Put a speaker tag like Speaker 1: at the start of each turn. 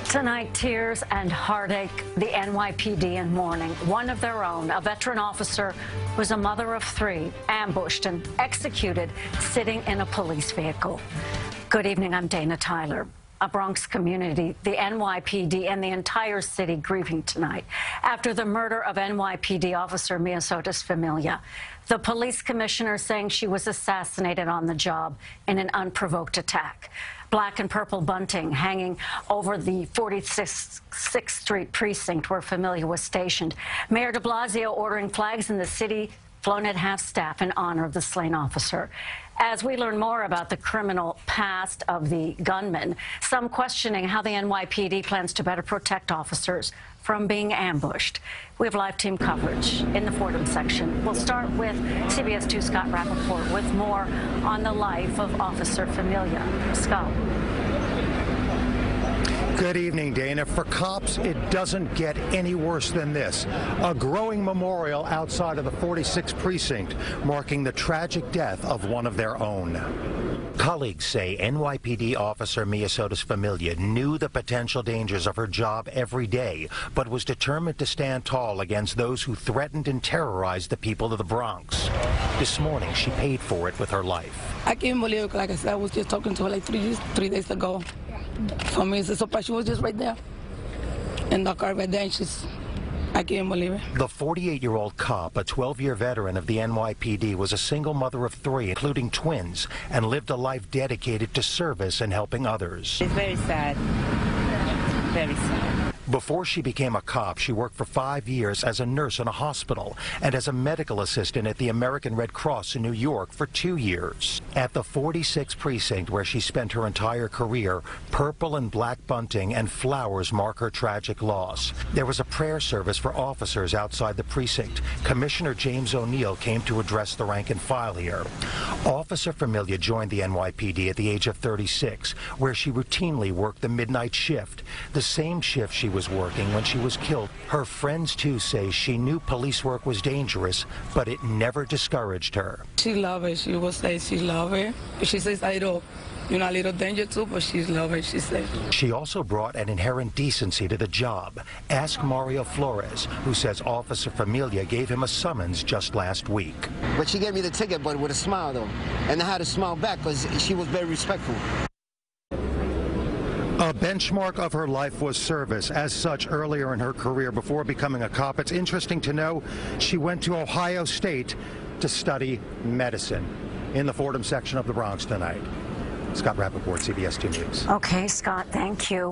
Speaker 1: Tonight, tears and heartache. The NYPD in mourning. One of their own, a veteran officer, was a mother of three, ambushed and executed sitting in a police vehicle. Good evening, I'm Dana Tyler. A Bronx community, the NYPD, and the entire city grieving tonight after the murder of NYPD Officer Miosotis Familia. The police commissioner saying she was assassinated on the job in an unprovoked attack. Black and purple bunting hanging over the 46th Street precinct where Familia was stationed. Mayor de Blasio ordering flags in the city flown at half-staff in honor of the slain officer. As we learn more about the criminal past of the gunman, some questioning how the NYPD plans to better protect officers from being ambushed. We have live team coverage in the Fordham section. We'll start with CBS 2's Scott Rapoport with more on the life of Officer Familia. Scott.
Speaker 2: Good evening, Dana. For cops, it doesn't get any worse than this. A growing memorial outside of the 46th precinct marking the tragic death of one of their own. Colleagues say NYPD Officer Miosotis Familia knew the potential dangers of her job every day, but was determined to stand tall against those who threatened and terrorized the people of the Bronx. This morning, she paid for it with her life.
Speaker 3: I can't believe it. Like I said, I was just talking to her like 3 days ago. For me, it's a surprise. She was just right there in the car right there, and I can't believe it.
Speaker 2: The 48-year-old cop, a 12-year veteran of the NYPD, was a single mother of three, including twins, and lived a life dedicated to service and helping others.
Speaker 4: It's very sad. Very sad.
Speaker 2: Before she became a cop, she worked for 5 years as a nurse in a hospital and as a medical assistant at the American Red Cross in New York for 2 years. At the 46th precinct, where she spent her entire career, purple and black bunting and flowers mark her tragic loss. There was a prayer service for officers outside the precinct. Commissioner James O'Neill came to address the rank and file here. Officer Familia joined the NYPD at the age of 36, where she routinely worked the midnight shift, the same shift she was working when she was killed. Her friends, too, say she knew police work was dangerous, but it never discouraged her.
Speaker 3: She loves it. She will say she loves it. She says a little danger too, but she loves it, she said.
Speaker 2: She also brought an inherent decency to the job. Ask Mario Flores, who says Officer Familia gave him a summons just last week.
Speaker 5: But she gave me the ticket, but with a smile, though. And I had to smile back because she was very respectful.
Speaker 2: A benchmark of her life was service. As such, earlier in her career, before becoming a cop, it's interesting to know she went to Ohio State to study medicine. In the Fordham section of the Bronx tonight. Scott Rapoport, CBS 2 News.
Speaker 1: Okay, Scott, thank you.